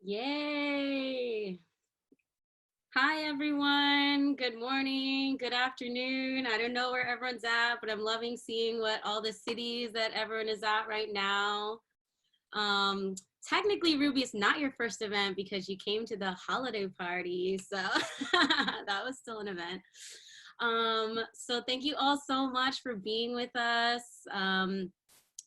Yay! Hi, everyone. Good morning, good afternoon. I don't know where everyone's at, but I'm loving seeing what all the cities that everyone is at right now. Technically, Ruby, it's not your first event because you came to the holiday party, so that was still an event. So thank you all so much for being with us.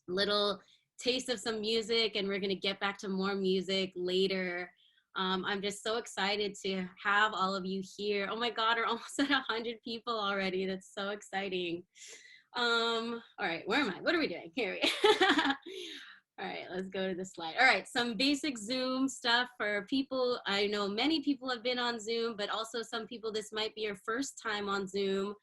Little taste of some music, and we're gonna get back to more music later. I'm just so excited to have all of you here. Oh my God, we're almost at 100 people already. That's so exciting. All right, where am I? What are we doing? Here we All right, let's go to the slide. All right, some basic Zoom stuff for people. I know many people have been on Zoom, but also some people, this might be your first time on Zoom.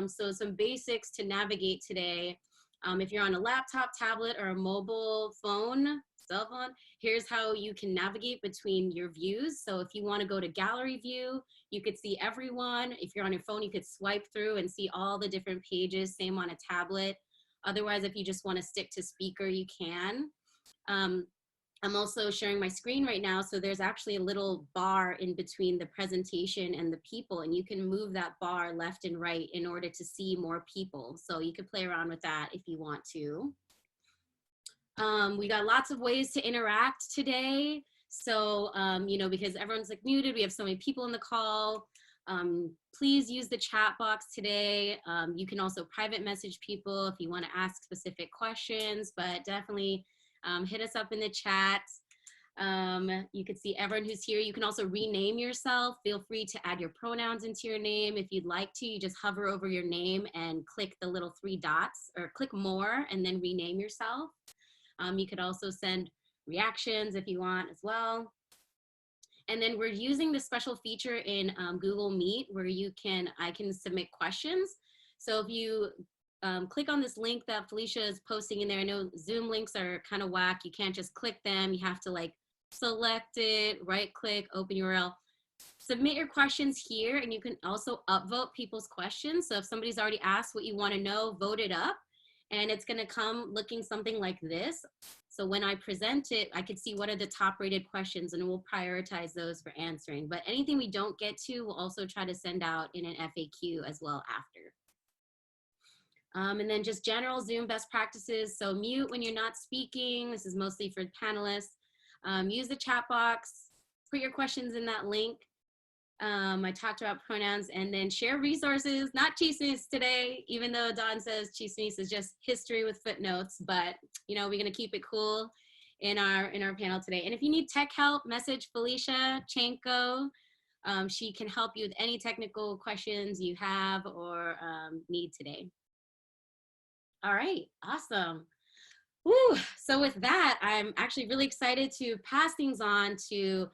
So some basics to navigate today. If you're on a laptop, tablet, or a mobile phone, cell phone, here's how you can navigate between your views. So if you want to go to gallery view, you could see everyone. If you're on your phone, you could swipe through and see all the different pages, same on a tablet. Otherwise, if you just want to stick to speaker, you can. I'm also sharing my screen right now, so there's actually a little bar in between the presentation and the people, and you can move that bar left and right in order to see more people. So you can play around with that if you want to. We got lots of ways to interact today. So, you know, because everyone's like muted, we have so many people in the call. Please use the chat box today. You can also private message people if you want to ask specific questions, but definitely hit us up in the chat. You can see everyone who's here. You can also rename yourself. Feel free to add your pronouns into your name. If you'd like to, you just hover over your name and click the little 3 dots or click more and then rename yourself. You could also send reactions if you want as well. And then we're using this special feature in Google Meet where I can submit questions. So if you click on this link that Felicia is posting in there, I know Zoom links are kind of whack. You can't just click them. You have to like select it, right click, open URL. Submit your questions here, and you can also upvote people's questions. So if somebody's already asked what you want to know, vote it up. And it's going to come looking something like this. So when I present it, I could see what are the top rated questions, and we'll prioritize those for answering. But anything we don't get to, we'll also try to send out in an FAQ as well after. And then just general Zoom best practices. So mute when you're not speaking. This is mostly for panelists. Use the chat box. Put your questions in that link. I talked about pronouns, and then share resources, not chismes today, even though Don says chismes is just history with footnotes, but you know, we're gonna keep it cool in our panel today. And if you need tech help, message Felicia Chanko. She can help you with any technical questions you have or need today. All right, awesome. Woo. So with that, I'm actually really excited to pass things on to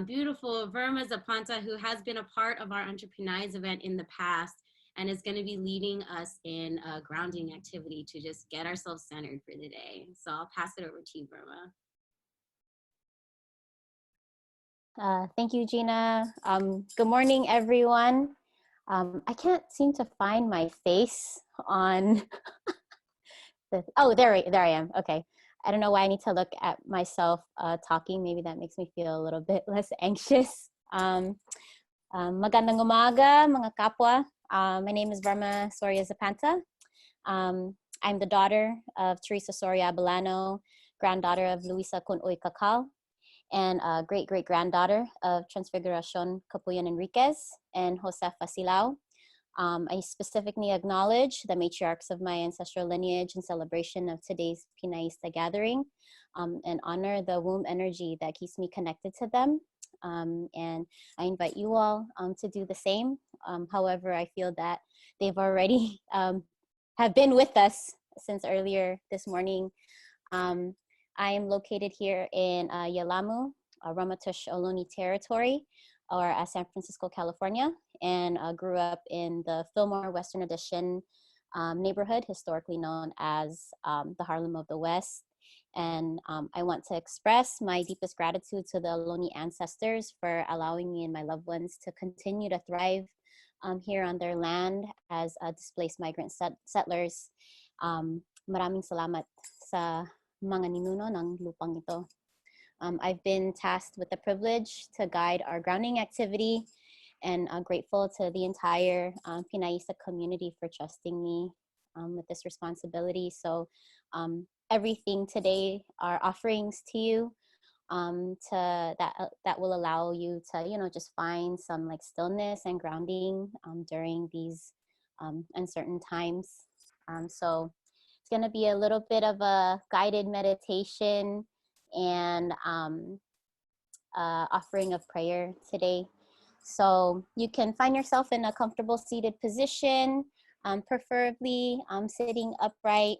beautiful Verma Zapanta, who has been a part of our Pinayism event in the past and is going to be leading us in a grounding activity to just get ourselves centered for the day. So I'll pass it over to you, Verma. Thank you, Gina. Good morning, everyone. I can't seem to find my face on oh, there I am. Okay. I don't know why I need to look at myself talking. Maybe that makes me feel a little bit less anxious. Magandang umaga, mga kapwa. My name is Verma Zapanta. I'm the daughter of Teresa Soria Abalano, granddaughter of Luisa Cunoy Cacao, and great-great-granddaughter of Transfiguracion Capuyan Enriquez and Josefa Silao. I specifically acknowledge the matriarchs of my ancestral lineage in celebration of today's Pinayista gathering, and honor the womb energy that keeps me connected to them. And I invite you all to do the same. However, I feel that they've already have been with us since earlier this morning. I am located here in Yalamu, Ramaytush Ohlone territory, or San Francisco, California, and grew up in the Fillmore Western Addition neighborhood, historically known as the Harlem of the West. And I want to express my deepest gratitude to the Ohlone ancestors for allowing me and my loved ones to continue to thrive here on their land as displaced migrant settlers. Maraming salamat sa mga ninuno ng lupang ito. I've been tasked with the privilege to guide our grounding activity, and I'm grateful to the entire Pinayista community for trusting me with this responsibility. So everything today are offerings to you that will allow you to, you know, just find some like stillness and grounding during these uncertain times. So it's going to be a little bit of a guided meditation and offering of prayer today. So you can find yourself in a comfortable seated position, preferably sitting upright.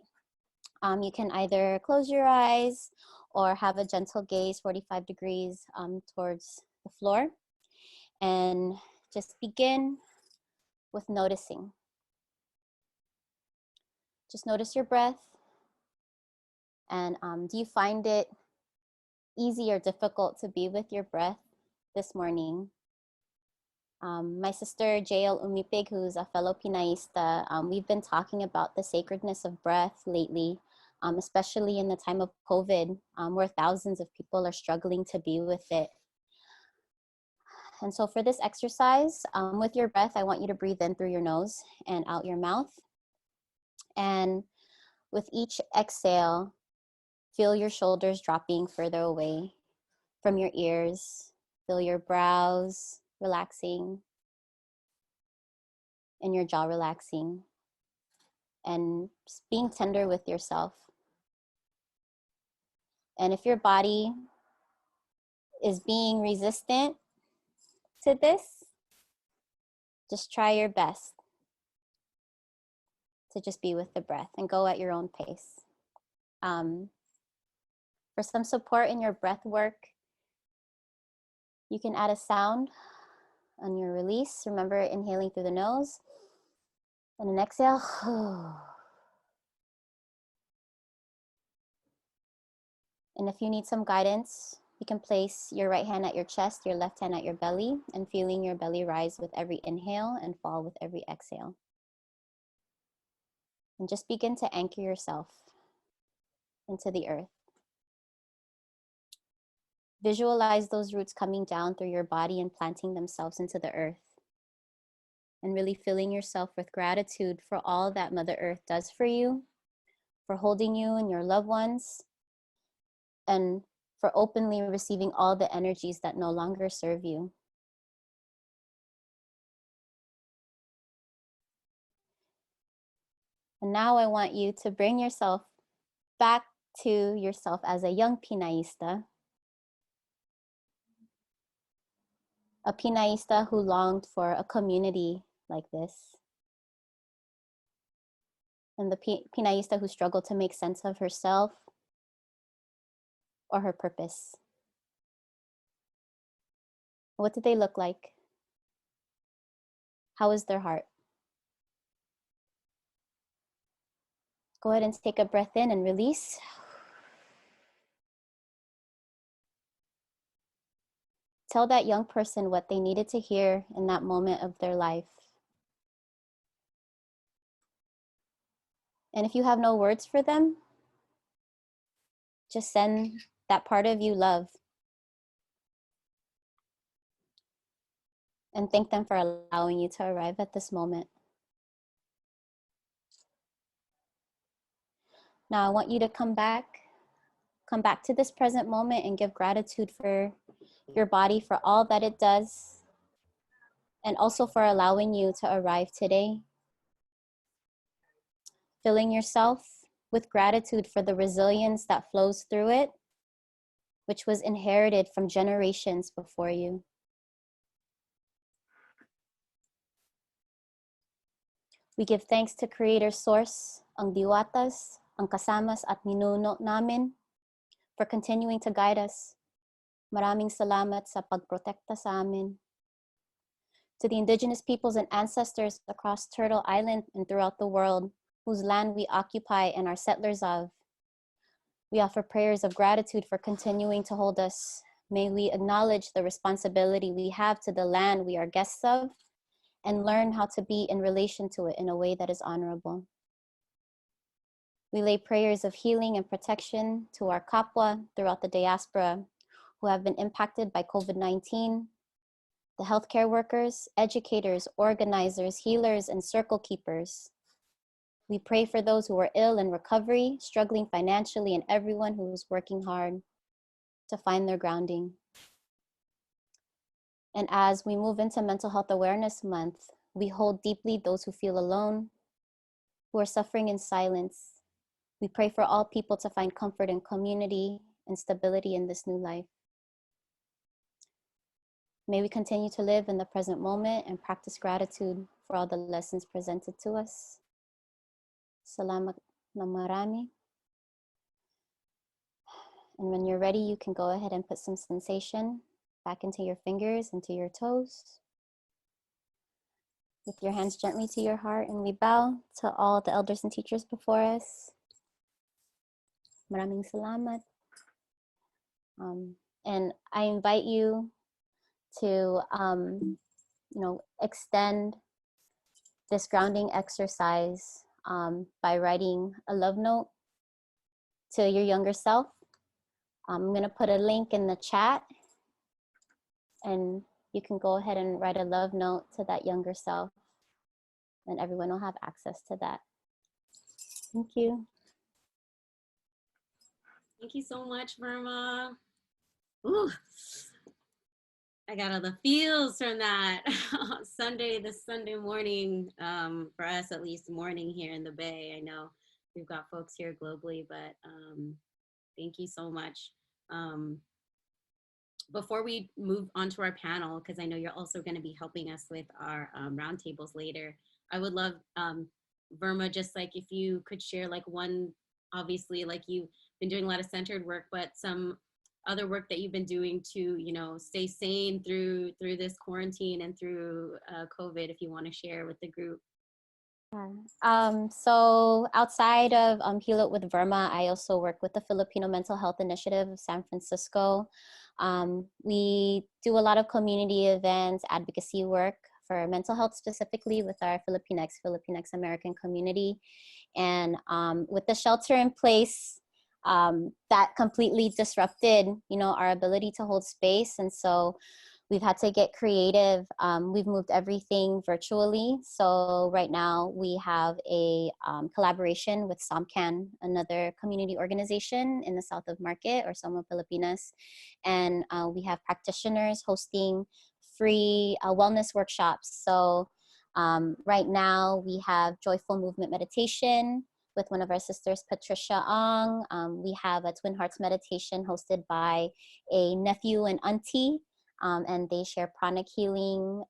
You can either close your eyes or have a gentle gaze 45 degrees towards the floor, and just begin with noticing. Just notice your breath. And do you find it easy or difficult to be with your breath this morning? My sister JL Umipig, who's a fellow Pinayista, we've been talking about the sacredness of breath lately, especially in the time of COVID, where thousands of people are struggling to be with it. And so for this exercise, with your breath, I want you to breathe in through your nose and out your mouth. And with each exhale, feel your shoulders dropping further away from your ears. Feel your brows relaxing and your jaw relaxing, and just being tender with yourself. And if your body is being resistant to this, just try your best to just be with the breath and go at your own pace. For some support in your breath work, you can add a sound on your release. Remember, inhaling through the nose and an exhale. And if you need some guidance, you can place your right hand at your chest, your left hand at your belly, and feeling your belly rise with every inhale and fall with every exhale. And just begin to anchor yourself into the earth. Visualize those roots coming down through your body and planting themselves into the earth. And really filling yourself with gratitude for all that Mother Earth does for you, for holding you and your loved ones, and for openly receiving all the energies that no longer serve you. And now I want you to bring yourself back to yourself as a young Pinayista, a Pinayista who longed for a community like this, and the Pinayista who struggled to make sense of herself or her purpose. What did they look like? How is their heart? Go ahead and take a breath in and release. Tell that young person what they needed to hear in that moment of their life. And if you have no words for them, just send that part of you love. And thank them for allowing you to arrive at this moment. Now I want you to come back to this present moment and give gratitude for your body, for all that it does, and also for allowing you to arrive today. Filling yourself with gratitude for the resilience that flows through it, which was inherited from generations before you. We give thanks to Creator Source, ang diwatas, ang kasamas at ninuno namin, for continuing to guide us. Maraming salamat sa pagprotekta sa amin. To the indigenous peoples and ancestors across Turtle Island and throughout the world, whose land we occupy and are settlers of, we offer prayers of gratitude for continuing to hold us. May we acknowledge the responsibility we have to the land we are guests of, and learn how to be in relation to it in a way that is honorable. We lay prayers of healing and protection to our kapwa throughout the diaspora, who have been impacted by COVID-19, the healthcare workers, educators, organizers, healers, and circle keepers. We pray for those who are ill in recovery, struggling financially, and everyone who is working hard to find their grounding. And as we move into Mental Health Awareness Month, we hold deeply those who feel alone, who are suffering in silence. We pray for all people to find comfort in community and stability in this new life. May we continue to live in the present moment and practice gratitude for all the lessons presented to us. Salamat na marami. And when you're ready, you can go ahead and put some sensation back into your fingers, into your toes. With your hands gently to your heart, and we bow to all the elders and teachers before us. Maraming salamat. And I invite you to extend this grounding exercise by writing a love note to your younger self. I'm gonna put a link in the chat, and you can go ahead and write a love note to that younger self, and everyone will have access to that. Thank you. Thank you so much, Verma. Ooh, I got all the feels from that. This Sunday morning, for us at least, morning here in the Bay. I know we've got folks here globally, but thank you so much. Before we move on to our panel, because I know you're also going to be helping us with our roundtables later, I would love, Verma, just like if you could share like one, obviously like you've been doing a lot of centered work, but some other work that you've been doing to, stay sane through this quarantine and through COVID, if you want to share with the group. So outside of Hilot with Verma, I also work with the Filipino Mental Health Initiative of San Francisco. We do a lot of community events, advocacy work for mental health, specifically with our Filipinx American community. And with the shelter in place, that completely disrupted, our ability to hold space. And so we've had to get creative. We've moved everything virtually. So right now we have a collaboration with SOMCAN, another community organization in the south of Market or Soma Pilipinas. And we have practitioners hosting free wellness workshops. So right now we have joyful movement meditation with one of our sisters, Patricia Ong. We have a Twin Hearts meditation hosted by a nephew and auntie. And they share pranic healing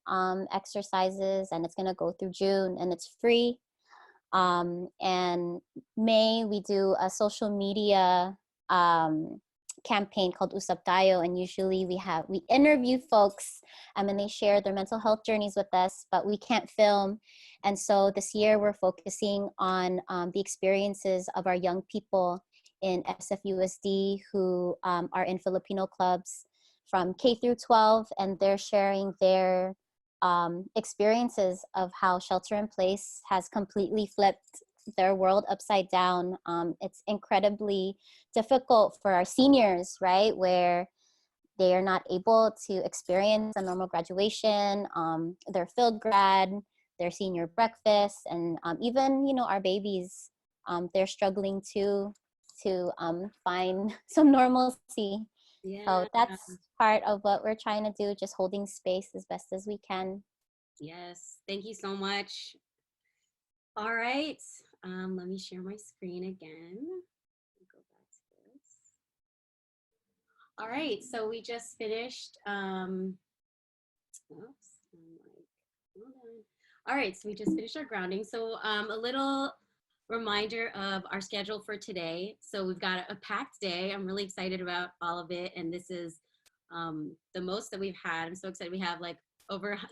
exercises, and it's gonna go through June, and it's free. And May, we do a social media campaign called Usap Tayo, and usually we interview folks and they share their mental health journeys with us, but we can't film. And so this year we're focusing on the experiences of our young people in SFUSD who are in Filipino clubs from K through 12, and they're sharing their experiences of how shelter in place has completely flipped their world upside down. It's incredibly difficult for our seniors, right? Where they are not able to experience a normal graduation, their field grad, their senior breakfast, and even, our babies, they're struggling to find some normalcy. Yeah. So that's part of what we're trying to do, just holding space as best as we can. Yes, thank you so much. All right, let me share my screen again. Go back to this. All right, so we just finished, hold on. All right, so we just finished our grounding. So a little reminder of our schedule for today. So we've got a packed day. I'm really excited about all of it. And this is the most that we've had. I'm so excited. We have like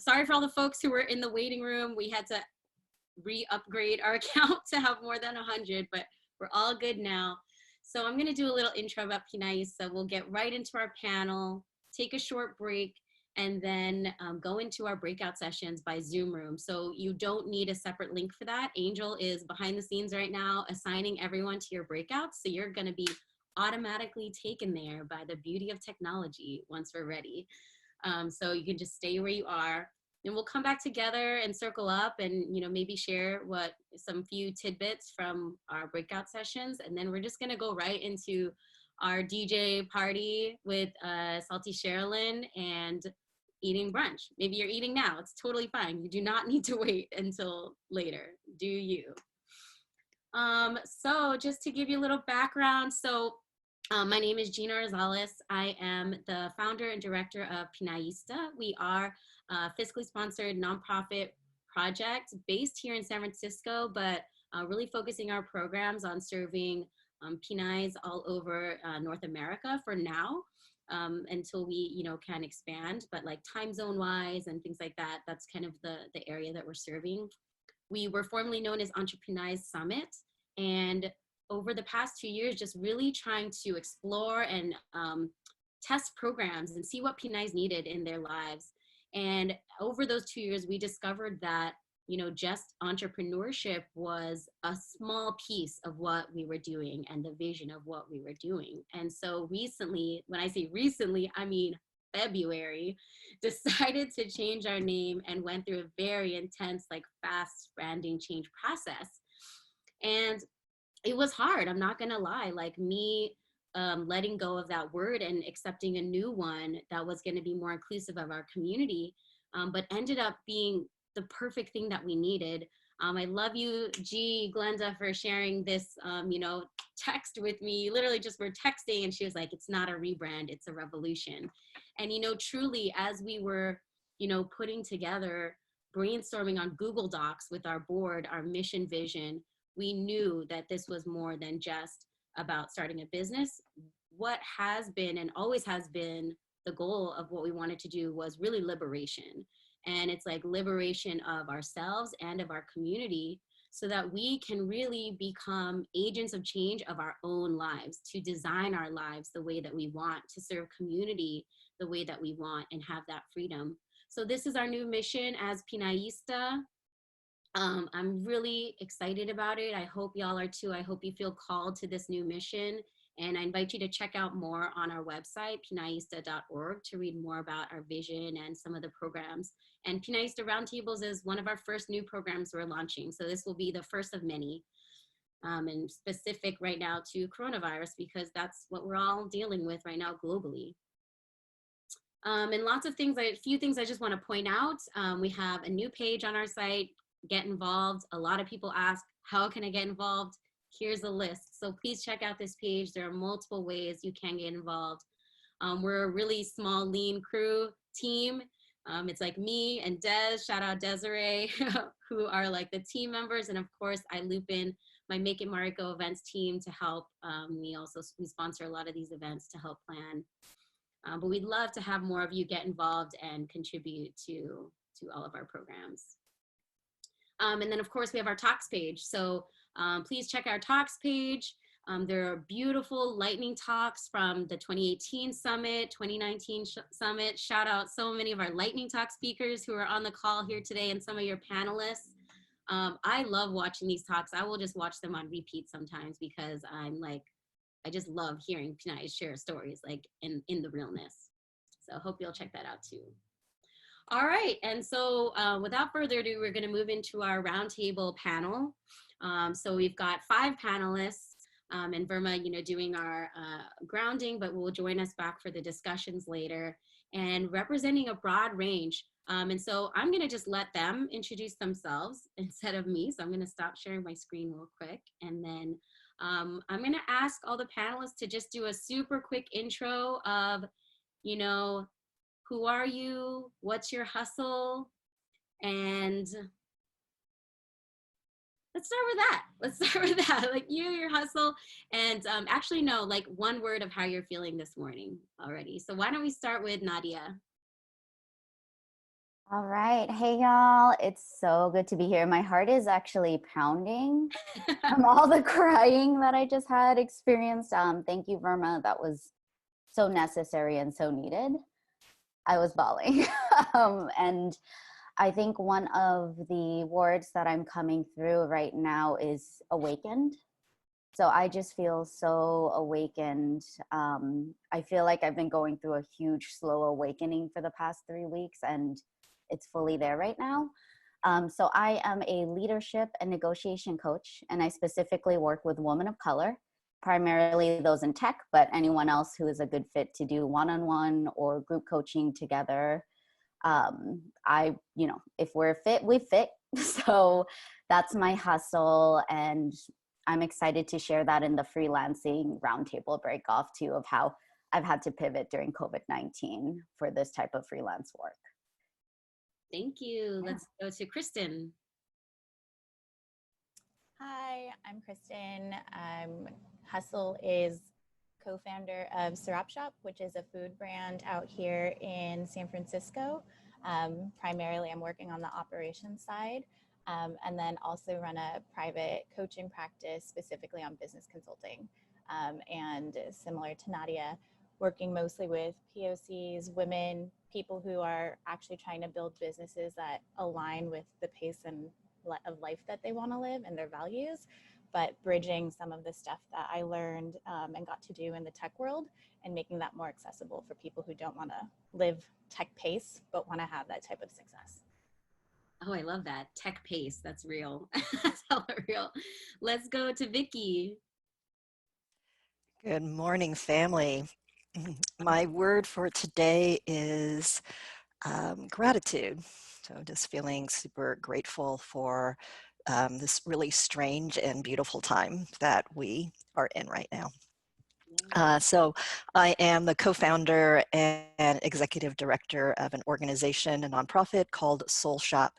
sorry for all the folks who were in the waiting room. We had to re-upgrade our account to have more than 100, but we're all good now. So I'm gonna do a little intro about Pinayism. We'll get right into our panel, take a short break, and then go into our breakout sessions by Zoom room. So you don't need a separate link for that. Angel is behind the scenes right now, assigning everyone to your breakouts. So you're gonna be automatically taken there by the beauty of technology once we're ready. So you can just stay where you are, and we'll come back together and circle up and, you know, maybe share some few tidbits from our breakout sessions. And then we're just going to go right into our DJ party with Salty Sherilyn and eating brunch. Maybe you're eating now. It's totally fine. You do not need to wait until later. Do you? So just to give you a little background. So my name is Gina Rosales. I am the founder and director of Pinayista. We are a fiscally sponsored nonprofit project based here in San Francisco, but really focusing our programs on serving Pinays all over North America for now, until we, you know, can expand. But like time zone wise and things like that, that's kind of the area that we're serving. We were formerly known as Entrepreneurs Summit, and over the past 2 years, just really trying to explore and test programs and see what Pinays needed in their lives. And over those 2 years, we discovered that, you know, just entrepreneurship was a small piece of what we were doing and the vision of what we were doing. And so recently, when I say recently, I mean February, decided to change our name and went through a very intense, like fast branding change process. And it was hard, I'm not gonna lie. Like me letting go of that word and accepting a new one that was gonna be more inclusive of our community, but ended up being the perfect thing that we needed. I love you, Glenda, for sharing this, you know, text with me. Literally just we're texting and she was like, it's not a rebrand, it's a revolution. And, you know, truly, as we were, you know, putting together, brainstorming on Google Docs with our board, our mission vision, we knew that this was more than just about starting a business. What has been and always has been the goal of what we wanted to do was really liberation. And it's like liberation of ourselves and of our community so that we can really become agents of change of our own lives, to design our lives the way that we want, to serve community the way that we want, and have that freedom. So this is our new mission as Pinayista. I'm really excited about it. I hope y'all are too. I hope you feel called to this new mission. And I invite you to check out more on our website, pinayista.org, to read more about our vision and some of the programs. And Pinayista Roundtables is one of our first new programs we're launching. So this will be the first of many, and specific right now to coronavirus, because that's what we're all dealing with right now globally. And lots of things, a few things I just want to point out. We have a new page on our site, Get Involved. A lot of people ask, how can I get involved? Here's a list. So please check out this page. There are multiple ways you can get involved. We're a really small, lean crew team. It's like me and Des, shout out Desiree, who are like the team members. And of course, I loop in my Make It Mariko events team to help. We sponsor a lot of these events to help plan. But we'd love to have more of you get involved and contribute to all of our programs. And then of course we have our talks page. So please check our talks page. There are beautiful lightning talks from the 2018 summit, 2019 summit. Shout out so many of our lightning talk speakers who are on the call here today, and some of your panelists. I love watching these talks. I will just watch them on repeat sometimes because I just love hearing Pinays share stories like in the realness. So I hope you'll check that out too. All right, and so without further ado, we're gonna move into our roundtable panel. So we've got 5 panelists, and Verma, you know, doing our grounding, but will join us back for the discussions later, and representing a broad range. And so I'm gonna just let them introduce themselves instead of me. So I'm gonna stop sharing my screen real quick, and then I'm gonna ask all the panelists to just do a super quick intro of, you know, who are you? What's your hustle? And let's start with that. Let's start with that. Like your hustle. And actually, no, like one word of how you're feeling this morning already. So why don't we start with Nadia? All right. Hey, y'all. It's so good to be here. My heart is actually pounding from all the crying that I just had experienced. Thank you, Verma. That was so necessary and so needed. I was bawling. And I think one of the words that I'm coming through right now is awakened. So I just feel so awakened. I feel like I've been going through a huge slow awakening for the past 3 weeks, and it's fully there right now. So I am a leadership and negotiation coach, and I specifically work with women of color, primarily those in tech, but anyone else who is a good fit to do one-on-one or group coaching together. If we're fit, we fit. So that's my hustle, and I'm excited to share that in the freelancing roundtable break off too, of how I've had to pivot during COVID-19 for this type of freelance work. Thank you. Yeah. Let's go to Kristen. Hi, I'm Kristen. Hustle is co-founder of Sarap, which is a food brand out here in San Francisco. Primarily, I'm working on the operations side, and then also run a private coaching practice specifically on business consulting. And similar to Nadia, working mostly with POCs, women, people who are actually trying to build businesses that align with the pace and of life that they want to live and their values, but bridging some of the stuff that I learned and got to do in the tech world and making that more accessible for people who don't want to live tech pace, but want to have that type of success. Oh, I love that. Tech pace. That's real. That's hella real. Let's go to Vicki. Good morning, family. My word for today is gratitude. So just feeling super grateful for this really strange and beautiful time that we are in right now. So I am the co-founder and executive director of an organization, a nonprofit called Soul Shop,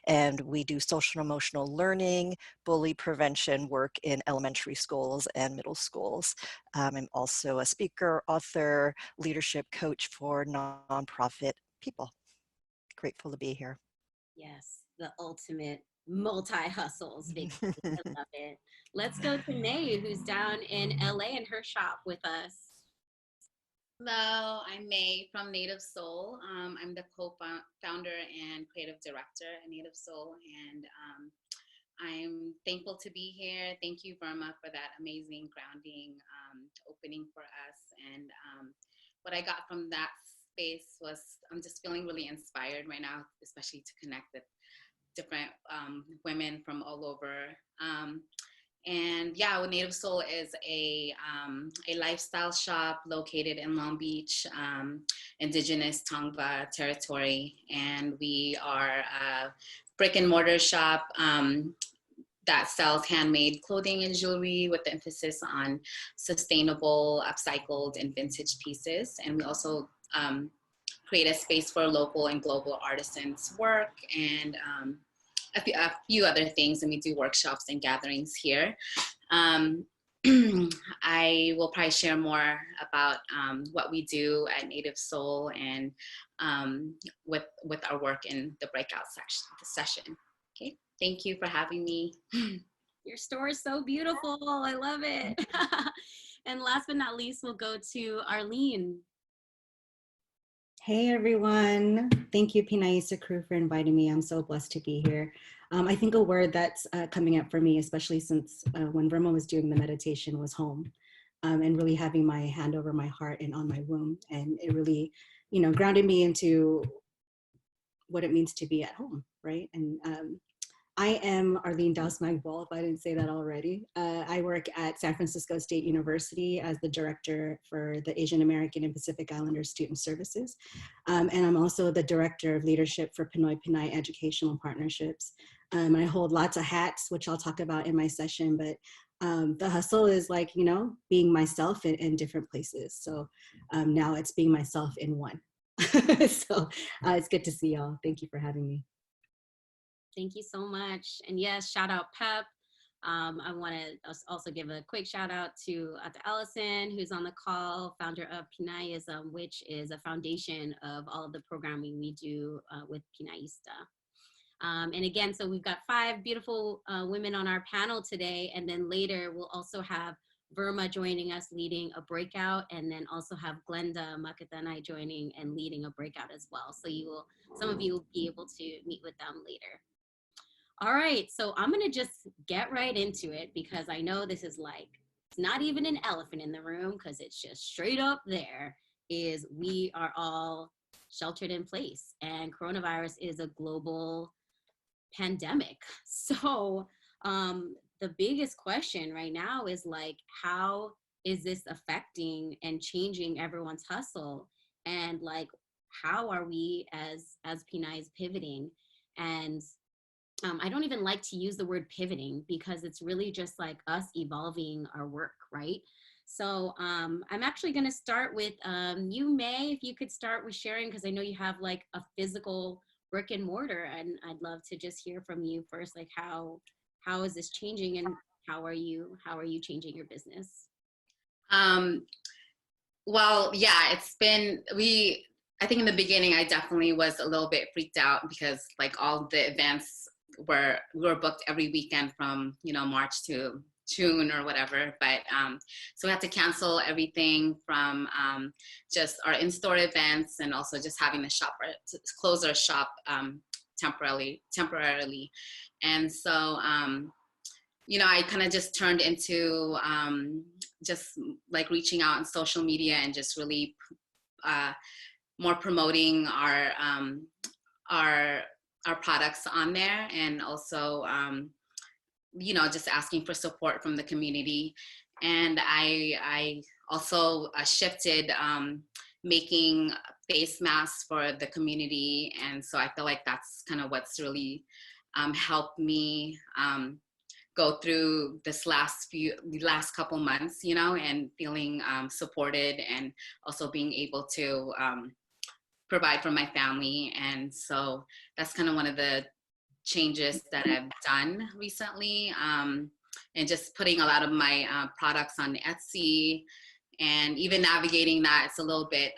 and we do social and emotional learning, bully prevention work in elementary schools and middle schools. I'm also a speaker, author, leadership coach for nonprofit people. Grateful to be here. Yes, the ultimate multi-hustles, Vicki. I love it. Let's go to May, who's down in LA in her shop with us. Hello, I'm May from Native Soul. I'm the co-founder and creative director at Native Soul, and I'm thankful to be here. Thank you, Verma, for that amazing grounding opening for us. And what I got from that space was I'm just feeling really inspired right now, especially to connect with different women from all over. And yeah, Native Soul is a lifestyle shop located in Long Beach, indigenous Tongva territory. And we are a brick and mortar shop that sells handmade clothing and jewelry with the emphasis on sustainable, upcycled, and vintage pieces. And we also create a space for local and global artisans' work and a few other things, and we do workshops and gatherings here. I will probably share more about what we do at Native Soul and with our work in the breakout session. Okay, thank you for having me. Your store is so beautiful. I love it. And last but not least, we'll go to Arlene. Hey everyone, thank you Pinayista crew for inviting me. I'm so blessed to be here. I think a word that's coming up for me, especially since when Verma was doing the meditation, was home, and really having my hand over my heart and on my womb. And it really, grounded me into what it means to be at home, right? And I am Arlene Daus Magbual, if I didn't say that already. I work at San Francisco State University as the director for the Asian American and Pacific Islander Student Services. And I'm also the director of leadership for Pinay Educational Partnerships. I hold lots of hats, which I'll talk about in my session, but the hustle is like, being myself in different places. So now it's being myself in one. So it's good to see y'all. Thank you for having me. Thank you so much. And yes, shout out Pep. I want to also give a quick shout out to Allison, who's on the call, founder of Pinayism, which is a foundation of all of the programming we do with Pinayista. And again, so we've got 5 beautiful women on our panel today. And then later we'll also have Verma joining us leading a breakout, and then also have Glenda Makatanai joining and leading a breakout as well. So some of you will be able to meet with them later. All right, so I'm gonna just get right into it because I know this is like not even an elephant in the room because it's just straight up there, is we are all sheltered in place, and coronavirus is a global pandemic. So the biggest question right now is like, how is this affecting and changing everyone's hustle? And like, how are we as Pinays pivoting? And I don't even like to use the word pivoting because it's really just like us evolving our work, right? So I'm actually going to start with you, May, if you could start with sharing, because I know you have like a physical brick and mortar, and I'd love to just hear from you first, like how is this changing, and how are you changing your business? Well, yeah, I think in the beginning, I definitely was a little bit freaked out because like all the events we were booked every weekend from, March to June or whatever. But so we had to cancel everything from just our in-store events, and also just having the shop, to close our shop temporarily. And so, I kind of just turned into just like reaching out on social media and just really more promoting our products on there, and also just asking for support from the community. And I also shifted making face masks for the community, and so I feel like that's kind of what's really helped me go through this last couple months, and feeling supported, and also being able to provide for my family. And so that's kind of one of the changes that I've done recently, and just putting a lot of my products on Etsy, and even navigating that, it's a little bit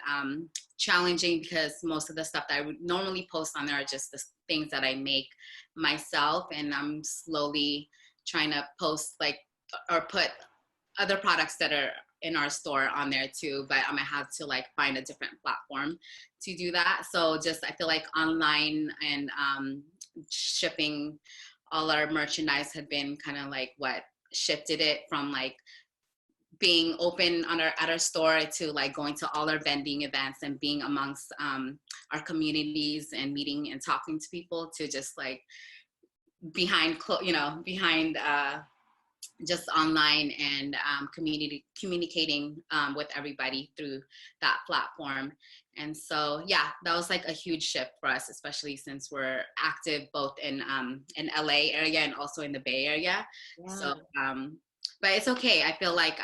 challenging because most of the stuff that I would normally post on there are just the things that I make myself, and I'm slowly trying to post or put other products that are in our store on there too, but I'm gonna have to find a different platform to do that. So just, I feel like online and shipping all our merchandise had been kind of what shifted it from being open at our store to going to all our vending events and being amongst our communities and meeting and talking to people, to just behind just online and communicating with everybody through that platform. And so, yeah, that was a huge shift for us, especially since we're active both in LA area and also in the Bay Area. Yeah. So, but it's okay. I feel like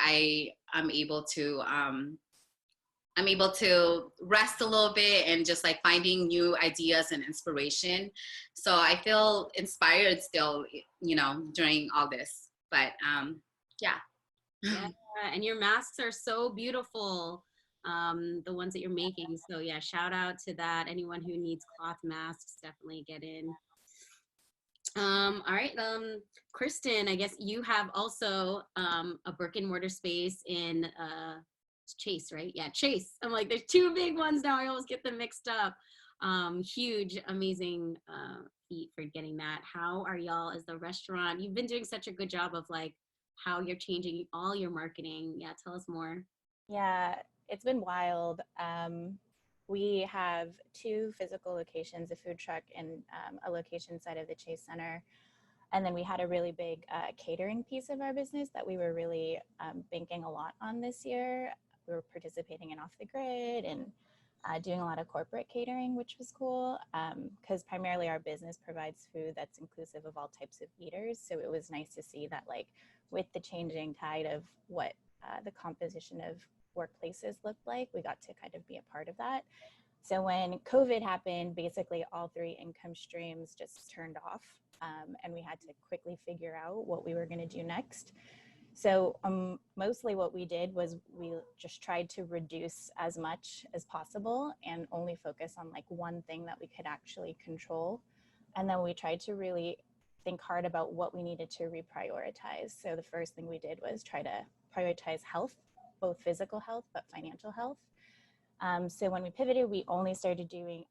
I'm able to rest a little bit and just finding new ideas and inspiration. So I feel inspired still, during all this. But yeah. Yeah, and your masks are so beautiful, the ones that you're making. So yeah, shout out to that. Anyone who needs cloth masks, definitely get in. All right, Kristen, I guess you have also a brick and mortar space in Chase, right? Yeah, Chase. I'm like, there's two big ones now. I always get them mixed up. Huge, amazing feat for getting that. How are y'all as the restaurant? You've been doing such a good job of how you're changing all your marketing. Yeah, tell us more. Yeah, it's been wild. We have 2 physical locations, a food truck and a location inside of the Chase Center. And then we had a really big catering piece of our business that we were really banking a lot on this year. We were participating in Off the Grid and doing a lot of corporate catering, which was cool, because primarily our business provides food that's inclusive of all types of eaters. So it was nice to see that with the changing tide of what the composition of workplaces looked like, we got to kind of be a part of that. So when COVID happened, basically all 3 income streams just turned off, and we had to quickly figure out what we were going to do next. So mostly what we did was we just tried to reduce as much as possible and only focus on one thing that we could actually control. And then we tried to really think hard about what we needed to reprioritize. So the first thing we did was try to prioritize health, both physical health, but financial health. So when we pivoted, we only started doing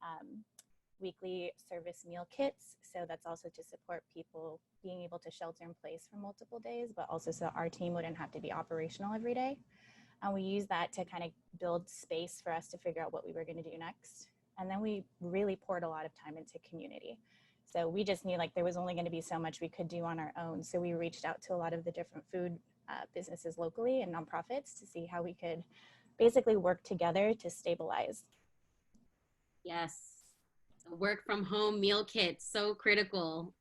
weekly service meal kits. So that's also to support people being able to shelter in place for multiple days, but also so our team wouldn't have to be operational every day. And we use that to kind of build space for us to figure out what we were going to do next. And then we really poured a lot of time into community. So we just knew like there was only going to be so much we could do on our own. So we reached out to a lot of the different food businesses locally and nonprofits to see how we could basically work together to stabilize. Yes. Work from home meal kits, so critical.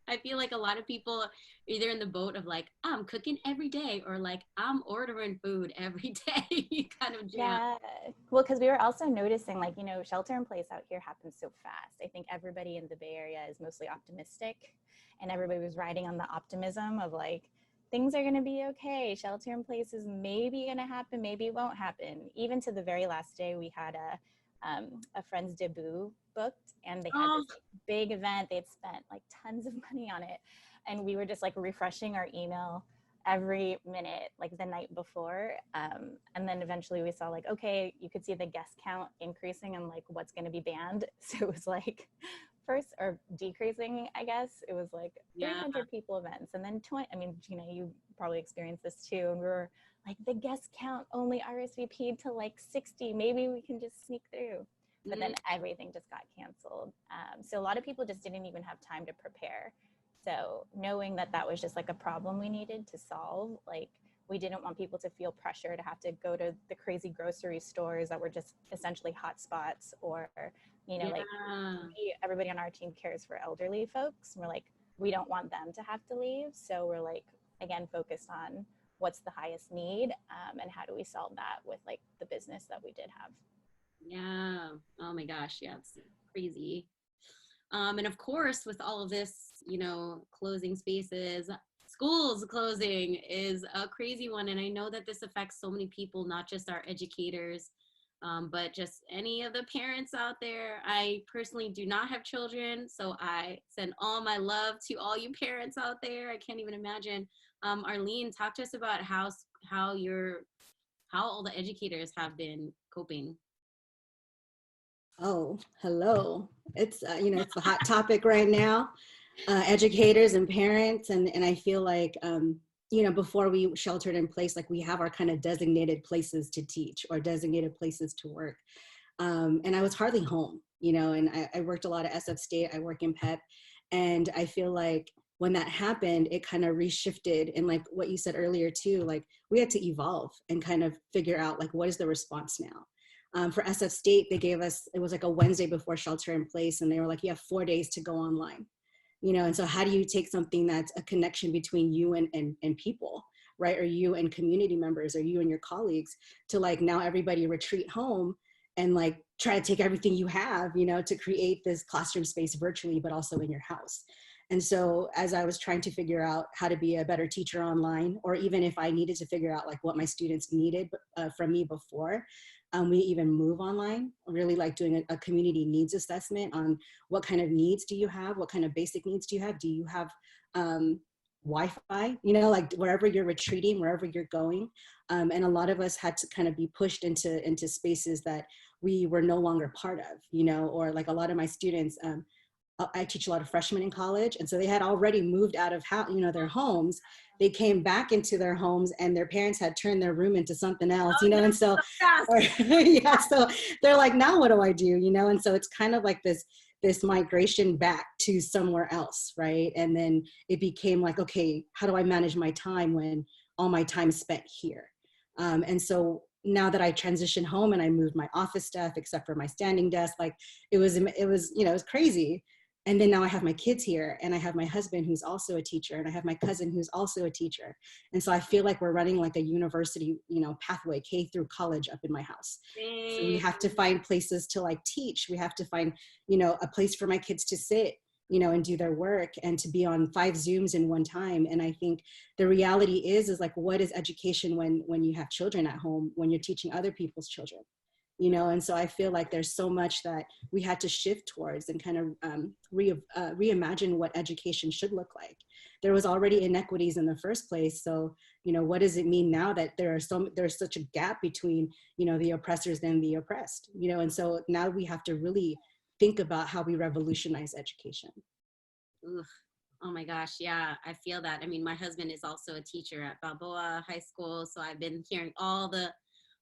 I feel like a lot of people are either in the boat of like, I'm cooking every day, or like, I'm ordering food every day kind of jam. Yeah, well, because we were also noticing like, you know, shelter in place out here happens so fast. I think everybody in the Bay Area is mostly optimistic, and everybody was riding on the optimism of like, things are going to be okay. Shelter in place is maybe going to happen, maybe it won't happen. Even to the very last day, we had a friend's debut booked, and they had this like, big event. They had spent like tons of money on it, and we were just like refreshing our email every minute, like the night before, and then eventually we saw like, okay, you could see the guest count increasing and like what's going to be banned. So it was like first, or decreasing, I guess. It was like 300 people events, and then 20. I mean, Gina, you probably experienced this too, and we were like, the guest count only RSVP'd to like 60. Maybe we can just sneak through. But then everything just got canceled. So a lot of people just didn't even have time to prepare. So knowing that that was just like a problem we needed to solve, like we didn't want people to feel pressure to have to go to the crazy grocery stores that were just essentially hot spots, or, you know, like everybody on our team cares for elderly folks. And we're like, we don't want them to have to leave. So we're like, again, focused on what's the highest need, and how do we solve that with like the business that we did have. Yeah. Oh my gosh. Yeah. It's crazy. And of course, with all of this, you know, closing spaces, schools closing is a crazy one. And I know that this affects so many people, not just our educators, but just any of the parents out there. I personally do not have children, so I send all my love to all you parents out there. I can't even imagine. Arlene, talk to us about how all the educators have been coping. Oh, hello. It's, you know, it's the hot topic right now, educators and parents. And I feel like, you know, before we sheltered in place, like we have our kind of designated places to teach or designated places to work. And I was hardly home, you know, and I worked a lot at SF State, I work in PEP. And I feel like when that happened, it kind of reshifted. And like what you said earlier too, like we had to evolve and kind of figure out like, what is the response now? For SF State, they gave us, it was like a Wednesday before shelter in place, and they were like, you have 4 days to go online. You know, and so how do you take something that's a connection between you and people, right? Or you and community members, or you and your colleagues, to like now everybody retreat home and like try to take everything you have, you know, to create this classroom space virtually, but also in your house. And so as I was trying to figure out how to be a better teacher online, or even if I needed to figure out like what my students needed from me before, we even move online, really like doing a community needs assessment on what kind of needs do you have? What kind of basic needs do you have? Do you have Wi-Fi, you know, like wherever you're retreating, wherever you're going. And a lot of us had to kind of be pushed into spaces that we were no longer part of, you know, or like a lot of my students, I teach a lot of freshmen in college. And so they had already moved out of their homes. They came back into their homes and their parents had turned their room into something else, you know? And so, yeah, so they're like, now what do I do? You know? And so it's kind of like this migration back to somewhere else, right? And then it became like, okay, how do I manage my time when all my time is spent here? And so now that I transitioned home and I moved my office stuff, except for my standing desk, like it was, you know, it was crazy. And then now I have my kids here, and I have my husband who's also a teacher, and I have my cousin who's also a teacher. And so I feel like we're running like a university, you know, pathway, K through college up in my house. So we have to find places to like teach. We have to find, you know, a place for my kids to sit, you know, and do their work, and to be on 5 Zooms in one time. And I think the reality is like, what is education when you have children at home, when you're teaching other people's children? You know, and so I feel like there's so much that we had to shift towards and kind of reimagine what education should look like. There was already inequities in the first place. So, you know, what does it mean now that there's such a gap between, you know, the oppressors and the oppressed, you know? And so now we have to really think about how we revolutionize education. Oof. Oh my gosh, yeah, I feel that. I mean, my husband is also a teacher at Balboa High School, so I've been hearing all the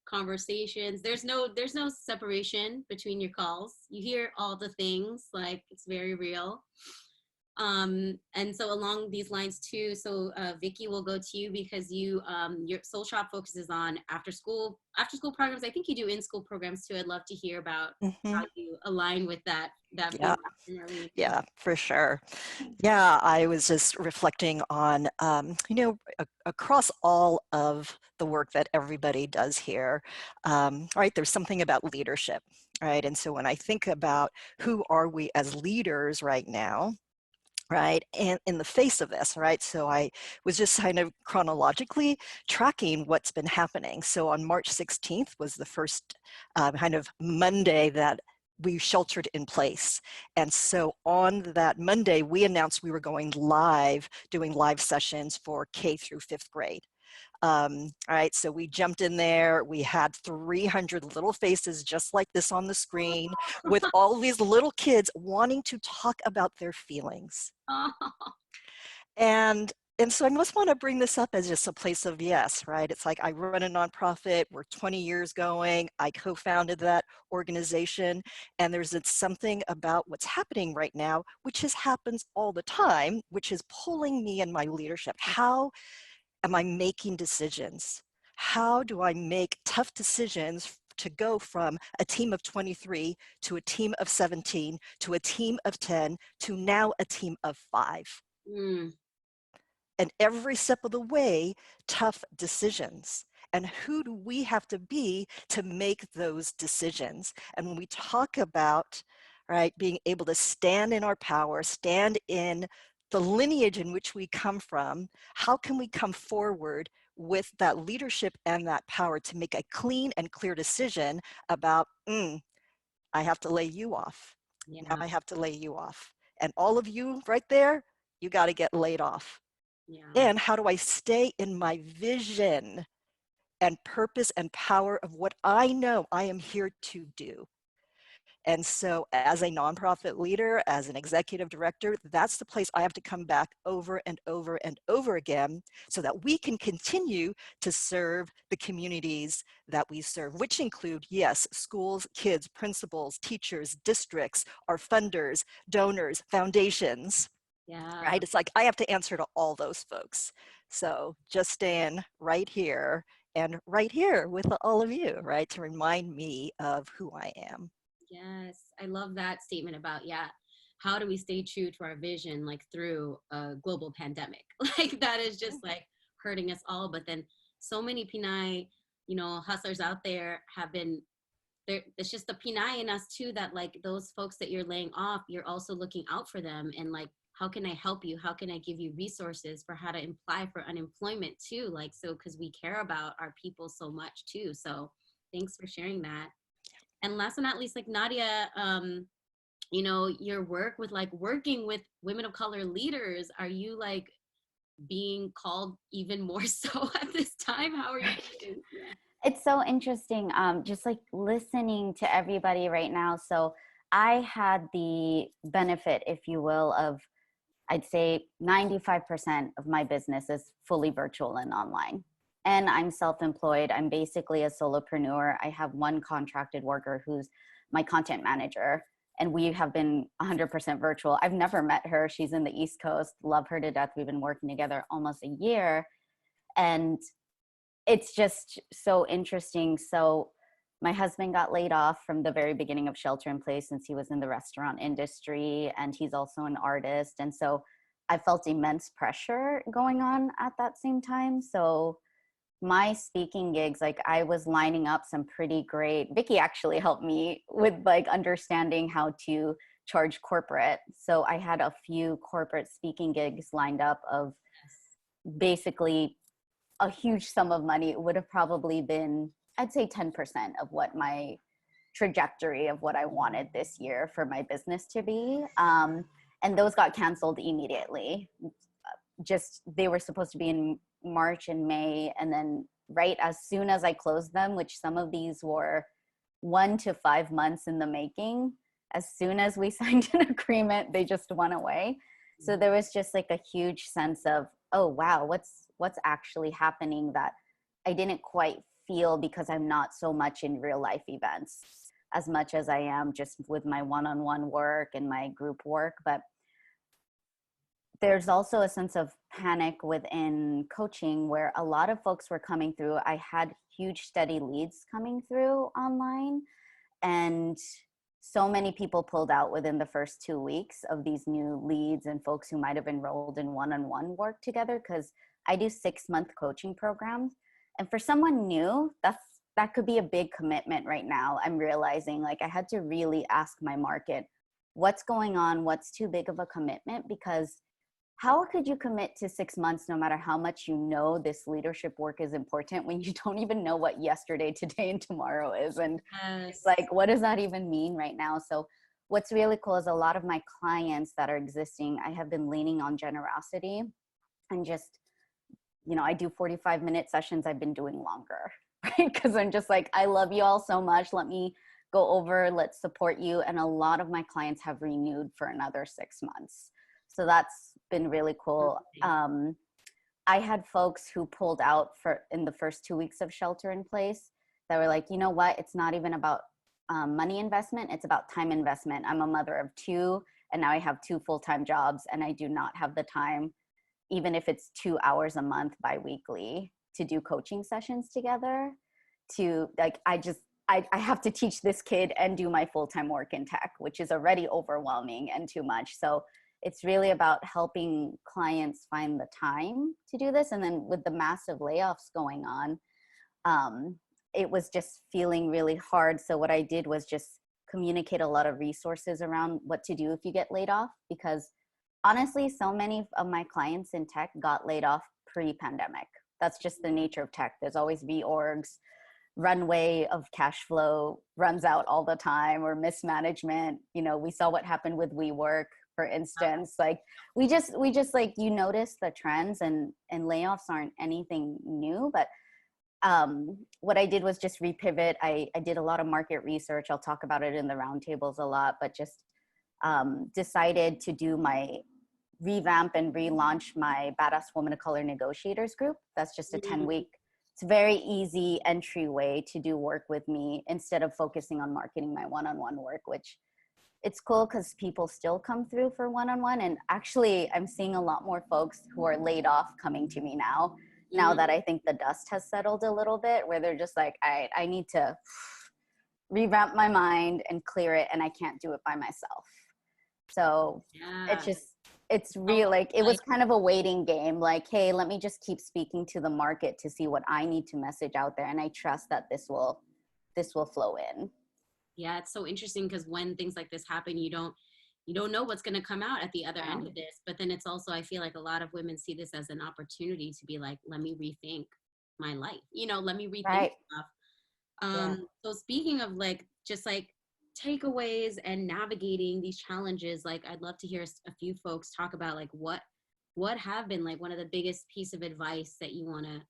conversations. There's no separation between your calls. You hear all the things, like it's very real. And so along these lines too, so Vicki, will go to you because your Soul Shop focuses on after school programs. I think you do in-school programs too. I'd love to hear about Mm-hmm. how you align with that Yeah. vision, Arlene. Yeah, for sure. Yeah, I was just reflecting on, across all of the work that everybody does here, right, there's something about leadership, right? And so when I think about who are we as leaders right now, right, and in the face of this, right, so I was just kind of chronologically tracking what's been happening. So on March 16th was the first kind of Monday that we sheltered in place. And so on that Monday, we announced we were going live, doing live sessions for K through 5th grade. All right, so we jumped in there. We had 300 little faces just like this on the screen with all these little kids wanting to talk about their feelings. Oh. And so I just want to bring this up as just a place of yes, right? It's like I run a nonprofit, we're 20 years going, I co-founded that organization, and there's something about what's happening right now, which happens all the time, which is pulling me in my leadership. How am I making decisions? How do I make tough decisions to go from a team of 23 to a team of 17 to a team of 10 to now a team of 5? Mm. And every step of the way, tough decisions. And who do we have to be to make those decisions? And when we talk about, right, being able to stand in our power, stand in the lineage in which we come from, how can we come forward with that leadership and that power to make a clean and clear decision about, I have to lay you off. Yeah. Now I have to lay you off. And all of you right there, you got to get laid off. Yeah. And how do I stay in my vision and purpose and power of what I know I am here to do? And so as a nonprofit leader, as an executive director, that's the place I have to come back over and over and over again so that we can continue to serve the communities that we serve, which include, yes, schools, kids, principals, teachers, districts, our funders, donors, foundations. Yeah. Right? It's like I have to answer to all those folks. So just staying right here and right here with all of you, right? To remind me of who I am. Yes, I love that statement about, yeah, how do we stay true to our vision, like through a global pandemic? Like that is just like hurting us all. But then so many Pinay, hustlers out there have been there. It's just the Pinay in us too, that like those folks that you're laying off, you're also looking out for them. And like, how can I help you? How can I give you resources for how to apply for unemployment too? Like, so, because we care about our people so much too. So thanks for sharing that. And last but not least, like Nadia, your work with like working with women of color leaders, are you like being called even more so at this time? How are you doing? It's so interesting, just like listening to everybody right now. So I had the benefit, if you will, of I'd say 95% of my business is fully virtual and online. And I'm self-employed. I'm basically a solopreneur. I have one contracted worker who's my content manager, and we have been 100% virtual. I've never met her. She's in the East Coast. Love her to death. We've been working together almost a year. And it's just so interesting. So my husband got laid off from the very beginning of shelter in place since he was in the restaurant industry, and he's also an artist. And so I felt immense pressure going on at that same time. So my speaking gigs, like I was lining up some pretty great, Vicki actually helped me with like understanding how to charge corporate. So I had a few corporate speaking gigs lined up of basically a huge sum of money. It would have probably been, I'd say 10% of what my trajectory of what I wanted this year for my business to be. And those got canceled immediately. Just, they were supposed to be in March and May. And then right as soon as I closed them, which some of these were 1 to 5 months in the making, as soon as we signed an agreement, they just went away. So there was just like a huge sense of, oh wow, what's actually happening that I didn't quite feel because I'm not so much in real life events as much as I am just with my one-on-one work and my group work. But there's also a sense of panic within coaching where a lot of folks were coming through. I had huge steady leads coming through online, and so many people pulled out within the first 2 weeks of these new leads and folks who might have enrolled in one-on-one work together, because I do 6-month coaching programs. And for someone new, that could be a big commitment right now. I'm realizing like I had to really ask my market, what's going on? What's too big of a commitment? Because how could you commit to 6 months no matter how much you know this leadership work is important when you don't even know what yesterday, today, and tomorrow is? And it's like, what does that even mean right now? So what's really cool is a lot of my clients that are existing, I have been leaning on generosity and just, you know, I do 45-minute sessions. I've been doing longer, right? Because I'm just like, I love you all so much. Let me go over, let's support you. And a lot of my clients have renewed for another 6 months. So that's been really cool. I had folks who pulled out in the first 2 weeks of shelter in place that were like, you know what, it's not even about money investment, it's about time investment. I'm a mother of 2, and now I have 2 full-time jobs, and I do not have the time, even if it's 2 hours a month bi-weekly, to do coaching sessions together. To like, I have to teach this kid and do my full-time work in tech, which is already overwhelming and too much. So it's really about helping clients find the time to do this. And then with the massive layoffs going on, it was just feeling really hard. So what I did was just communicate a lot of resources around what to do if you get laid off, because honestly, so many of my clients in tech got laid off pre-pandemic. That's just the nature of tech. There's always reorgs, runway of cash flow runs out all the time, or mismanagement. You know, we saw what happened with WeWork, for instance. Like we just like, you notice the trends, and layoffs aren't anything new. But what I did was just repivot. I did a lot of market research. I'll talk about it in the roundtables a lot, but just decided to do my revamp and relaunch my Badass Woman of Color Negotiators group. That's just a 10-week. It's a very easy entryway to do work with me instead of focusing on marketing my one-on-one work, which it's cool because people still come through for one-on-one. And actually, I'm seeing a lot more folks who are laid off coming to me now that I think the dust has settled a little bit, where they're just like, I need to revamp my mind and clear it, and I can't do it by myself. So it's real. Like, it was kind of a waiting game. Like, hey, let me just keep speaking to the market to see what I need to message out there. And I trust that this will flow in. Yeah, it's so interesting because when things like this happen, you don't know what's going to come out at the other end of this. But then it's also, I feel like a lot of women see this as an opportunity to be like, let me rethink my life. You know, let me rethink stuff. So speaking of like, just like takeaways and navigating these challenges, like I'd love to hear a few folks talk about like what have been like one of the biggest piece of advice that you want to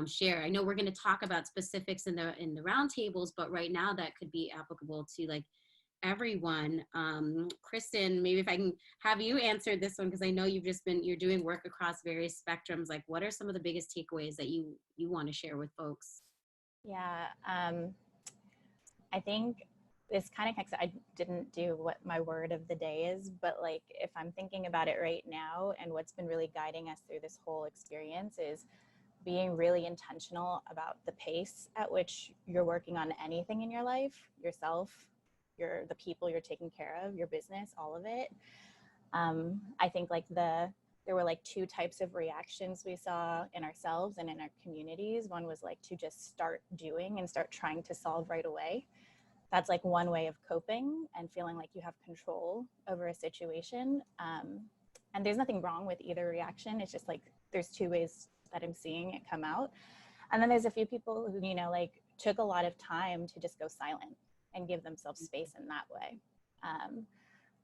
share. I know we're going to talk about specifics in the roundtables, but right now that could be applicable to like everyone. Kristen, maybe if I can have you answer this one, because I know you're doing work across various spectrums. Like, what are some of the biggest takeaways that you want to share with folks? Yeah, I think this kind of connects. I didn't do what my word of the day is, but like if I'm thinking about it right now, and what's been really guiding us through this whole experience is being really intentional about the pace at which you're working on anything in your life, yourself, the people you're taking care of, your business, all of it. I think like there were like 2 types of reactions we saw in ourselves and in our communities. One was like to just start doing and start trying to solve right away. That's like one way of coping and feeling like you have control over a situation. And there's nothing wrong with either reaction. It's just like there's 2 ways that I'm seeing it come out. And then there's a few people who, you know, like took a lot of time to just go silent and give themselves space in that way.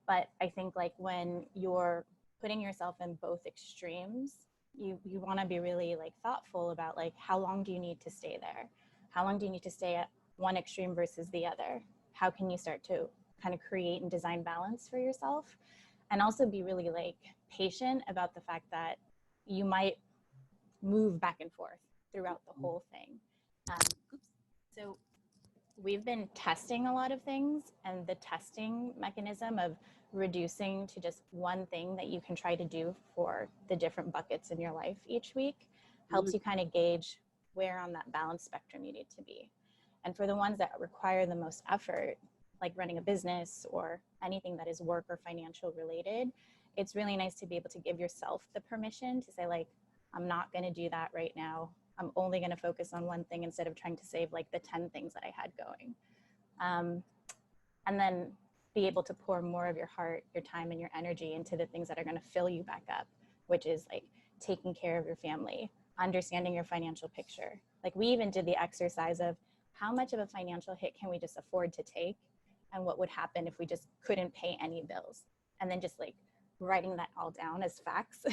But I think like when you're putting yourself in both extremes, you want to be really like thoughtful about like, how long do you need to stay there? How long do you need to stay at one extreme versus the other? How can you start to kind of create and design balance for yourself, and also be really like patient about the fact that you might move back and forth throughout the whole thing. So we've been testing a lot of things, and the testing mechanism of reducing to just one thing that you can try to do for the different buckets in your life each week helps you kind of gauge where on that balance spectrum you need to be. And for the ones that require the most effort, like running a business or anything that is work or financial related, it's really nice to be able to give yourself the permission to say, like, I'm not going to do that right now. I'm only going to focus on one thing instead of trying to save like the 10 things that I had going. And then be able to pour more of your heart, your time, and your energy into the things that are going to fill you back up, which is like taking care of your family, understanding your financial picture. Like we even did the exercise of how much of a financial hit can we just afford to take, and what would happen if we just couldn't pay any bills, and then just like writing that all down as facts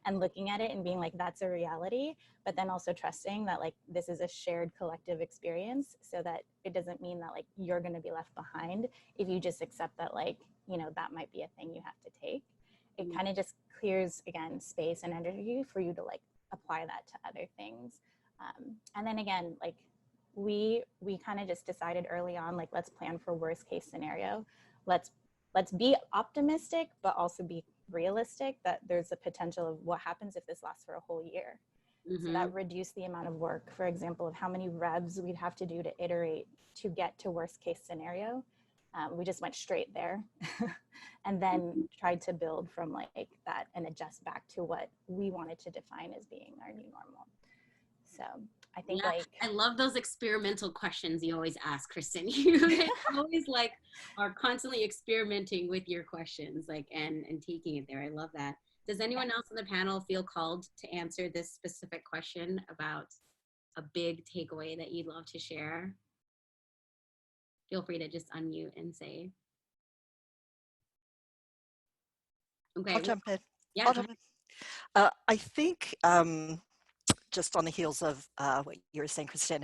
and looking at it and being like, that's a reality, but then also trusting that like this is a shared collective experience, so that it doesn't mean that like you're going to be left behind if you just accept that, like, you know, that might be a thing you have to take. It kind of just clears, again, space and energy for you to like apply that to other things. And then again, like we kind of just decided early on, like, let's plan for worst case scenario. Let's be optimistic, but also be realistic that there's a potential of what happens if this lasts for a whole year. So that reduced the amount of work, for example, of how many revs we'd have to do to iterate to get to worst case scenario. We just went straight there and then tried to build from like that and adjust back to what we wanted to define as being our new normal. So I think like I love those experimental questions you always ask, Kristen. You always like are constantly experimenting with your questions, like and taking it there. I love that. Does anyone else on the panel feel called to answer this specific question about a big takeaway that you'd love to share? Feel free to just unmute and say. Okay. I'll jump in. Yeah. I'll jump in. I think just on the heels of what you were saying, Kristen,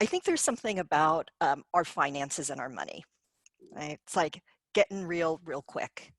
I think there's something about our finances and our money, right? It's like getting real quick.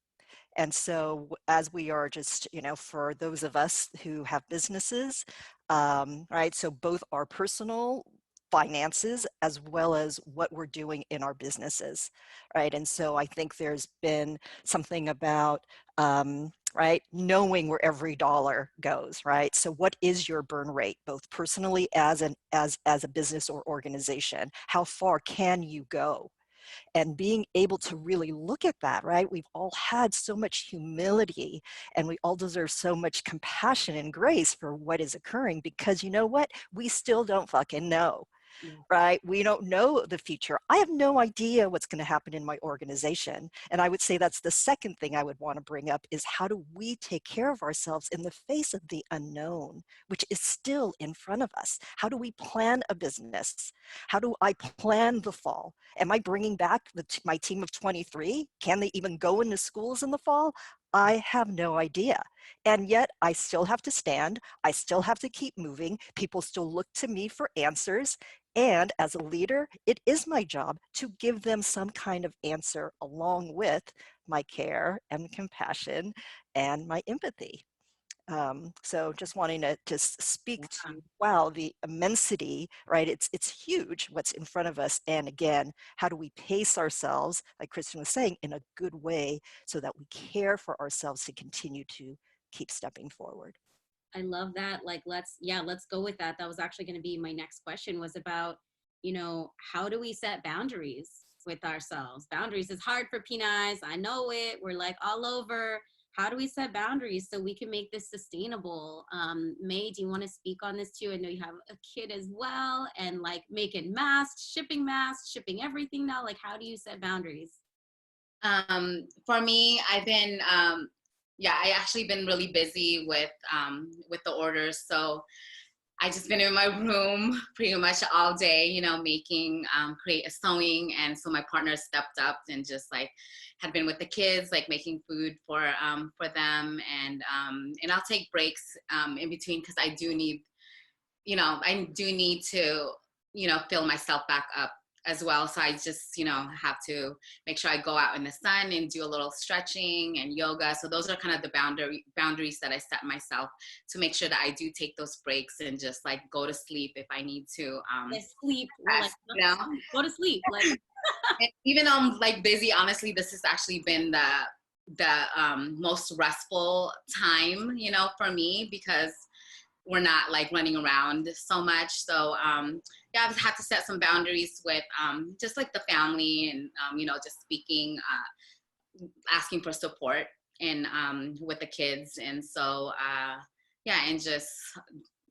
And so as we are just, you know, for those of us who have businesses, right? So both our personal finances as well as what we're doing in our businesses, right? And so I think there's been something about, right, knowing where every dollar goes, right? So what is your burn rate, both personally as a business or organization? How far can you go? And being able to really look at that, right? We've all had so much humility, and we all deserve so much compassion and grace for what is occurring, because you know what? We still don't fucking know. Right? We don't know the future. I have no idea what's going to happen in my organization. And I would say that's the second thing I would want to bring up is how do we take care of ourselves in the face of the unknown, which is still in front of us? How do we plan a business? How do I plan the fall? Am I bringing back my team of 23? Can they even go into schools in the fall? I have no idea. And yet I still have to stand. I still have to keep moving. People still look to me for answers. And as a leader, it is my job to give them some kind of answer along with my care and compassion and my empathy. So just wanting to just speak to, wow, the immensity, right? It's huge what's in front of us. And again, how do we pace ourselves, like Kristen was saying, in a good way so that we care for ourselves to continue to keep stepping forward. I love that. Like, let's go with that. That was actually going to be my next question, was about, you know, how do we set boundaries with ourselves? Boundaries is hard for Pinays. I know it. We're like all over. How do we set boundaries so we can make this sustainable? May, do you want to speak on this too? I know you have a kid as well, and like making masks, shipping everything now. Like, how do you set boundaries? For me, I've been, I actually been really busy with the orders. So I just been in my room pretty much all day, you know, making, create a sewing. And so my partner stepped up and just like had been with the kids, like making food for them. And I'll take breaks in between, because I do need to, you know, fill myself back up as well. So I just, have to make sure I go out in the sun and do a little stretching and yoga. So those are kind of the boundaries that I set myself to make sure that I do take those breaks and just like go to sleep if I need to. Sleep. We're like, go to sleep. Like, and even though I'm like busy, honestly, this has actually been the most restful time, for me, because we're not like running around so much. So yeah, I've had to set some boundaries with just like the family and, just speaking, asking for support and with the kids. And so, yeah, and just,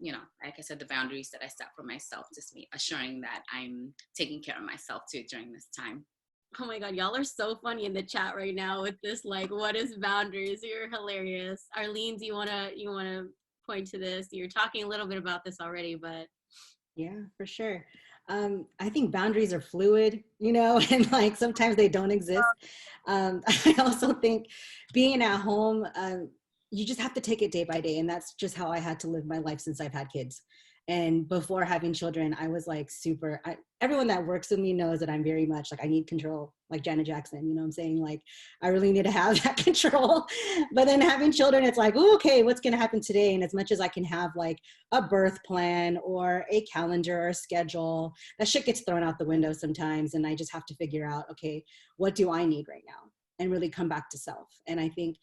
like I said, the boundaries that I set for myself, just me assuring that I'm taking care of myself too during this time. Oh my God, y'all are so funny in the chat right now with this, like, what is boundaries? You're hilarious. Arlene, do you wanna point to this? You're talking a little bit about this already, but. Yeah, for sure. I think boundaries are fluid, and like sometimes they don't exist. I also think being at home, you just have to take it day by day. And that's just how I had to live my life since I've had kids. And before having children, I was like everyone that works with me knows that I'm very much like, I need control, like Janet Jackson, you know what I'm saying? Like, I really need to have that control. But then having children, it's like, ooh, okay, what's going to happen today? And as much as I can have like a birth plan or a calendar or a schedule, that shit gets thrown out the window sometimes. And I just have to figure out, okay, what do I need right now? And really come back to self. And I think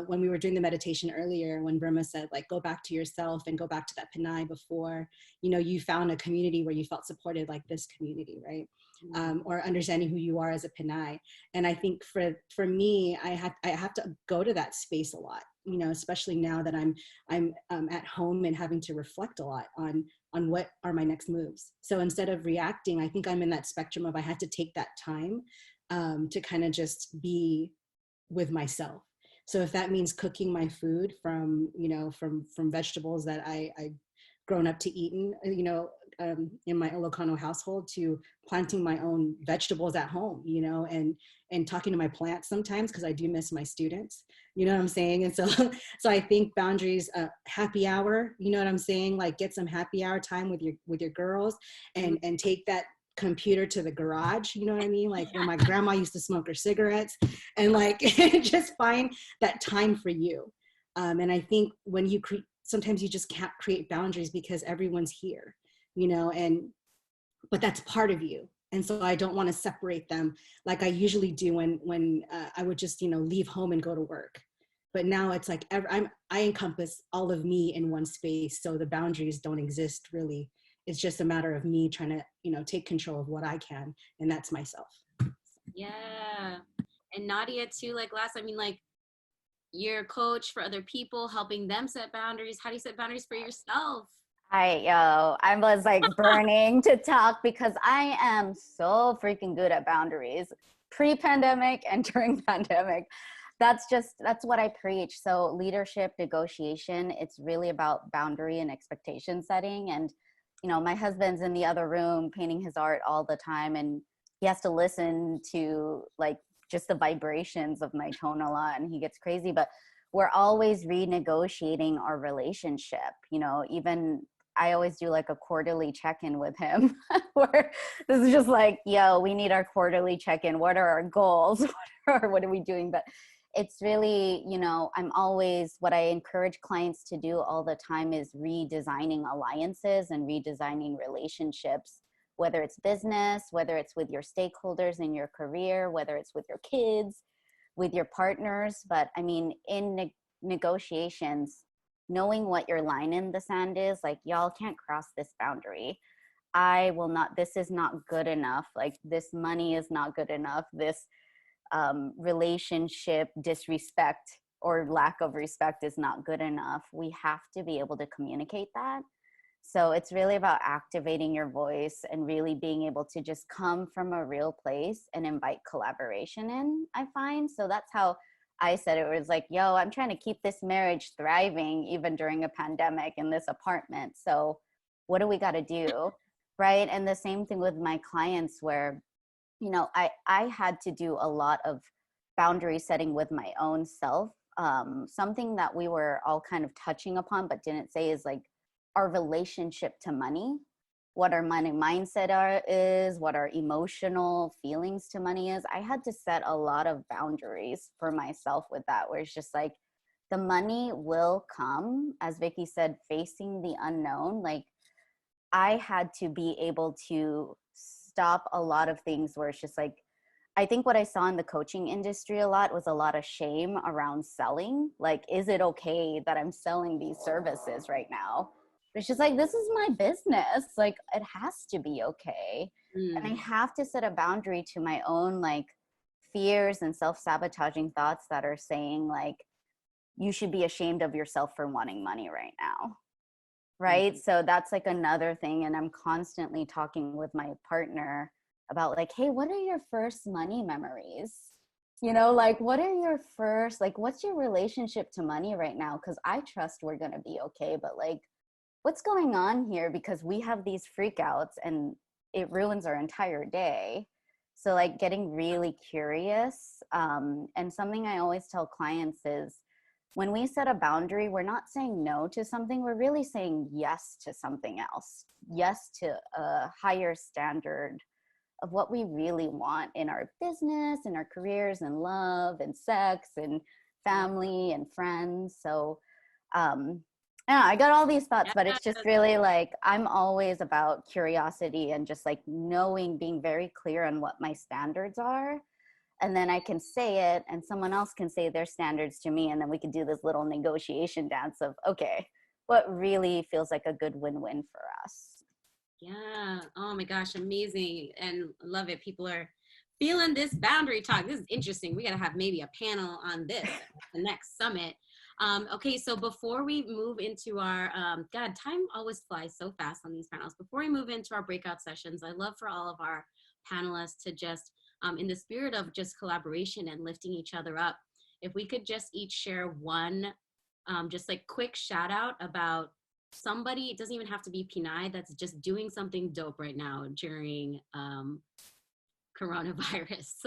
when we were doing the meditation earlier, when Verma said, like, go back to yourself and go back to that Pinay before, you found a community where you felt supported, like this community, right? Or understanding who you are as a Pinay. And I think for me, I have to go to that space a lot, especially now that I'm at home and having to reflect a lot on what are my next moves. So instead of reacting, I think I'm in that spectrum of I had to take that time to kind of just be with myself. So if that means cooking my food from vegetables that I grown up to eating, in my Ilocano household, to planting my own vegetables at home, and talking to my plants sometimes, because I do miss my students, you know what I'm saying? And so I think boundaries, happy hour, you know what I'm saying? Like, get some happy hour time with your girls, and take that computer to the garage, you know what I mean? Like where my grandma used to smoke her cigarettes, and like just find that time for you. And I think when you sometimes you just can't create boundaries because everyone's here, but that's part of you. And so I don't want to separate them like I usually do when I would just, leave home and go to work. But now it's like I encompass all of me in one space. So the boundaries don't exist really. It's just a matter of me trying to, take control of what I can. And that's myself. Yeah. And Nadia too, like you're a coach for other people, helping them set boundaries. How do you set boundaries for yourself? I was like burning to talk because I am so freaking good at boundaries pre-pandemic and during pandemic. That's what I preach. So leadership, negotiation, it's really about boundary and expectation setting. And, my husband's in the other room painting his art all the time, and he has to listen to like just the vibrations of my tone a lot, and he gets crazy, but we're always renegotiating our relationship. Even I always do like a quarterly check-in with him where this is just like, yo, we need our quarterly check-in. What are our goals? What are we doing? But it's really, what I encourage clients to do all the time is redesigning alliances and redesigning relationships, whether it's business, whether it's with your stakeholders in your career, whether it's with your kids, with your partners. But I mean, in negotiations, knowing what your line in the sand is, like, y'all can't cross this boundary. I will not, this is not good enough. Like, this money is not good enough. This relationship disrespect or lack of respect is not good enough. We have to be able to communicate that. So it's really about activating your voice and really being able to just come from a real place and invite collaboration in, I find. So that's how I said it. Was like, yo, I'm trying to keep this marriage thriving even during a pandemic in this apartment. So what do we got to do? Right. And the same thing with my clients where, I had to do a lot of boundary setting with my own self. Something that we were all kind of touching upon but didn't say is like our relationship to money. what our money mindset is, what our emotional feelings to money is. I had to set a lot of boundaries for myself with that, where it's just like, the money will come, as Vicki said, facing the unknown. Like, I had to be able to stop a lot of things where it's just like, I think what I saw in the coaching industry a lot was a lot of shame around selling. Like, is it okay that I'm selling these services right now? It's just like, this is my business. Like, it has to be okay. And I have to set a boundary to my own like fears and self-sabotaging thoughts that are saying like, you should be ashamed of yourself for wanting money right now. Right. So that's like another thing. And I'm constantly talking with my partner about like, hey, what are your first money memories? You know, like, what are your first, like, what's your relationship to money right now? Because I trust we're going to be okay. But like, what's going on here? Because we have these freakouts and it ruins our entire day. So like getting really curious. And something I always tell clients is, when we set a boundary, we're not saying no to something, we're really saying yes to something else. Yes to a higher standard of what we really want in our business, in our careers, and love, and sex, and family, and friends. So yeah, I got all these thoughts, but it's just really like, I'm always about curiosity and just like knowing, being very clear on what my standards are. And then I can say it and someone else can say their standards to me. And then we can do this little negotiation dance of, okay, what really feels like a good win-win for us. Yeah. Oh my gosh. Amazing. And love it. People are feeling this boundary talk. This is interesting. We got to have maybe a panel on this at the next summit. Okay. So before we move into our, God, time always flies so fast on these panels. Before we move into our breakout sessions, I love for all of our panelists to just, in the spirit of just collaboration and lifting each other up, if we could just each share one, just like quick shout out about somebody, it doesn't even have to be Pinay, that's just doing something dope right now during coronavirus.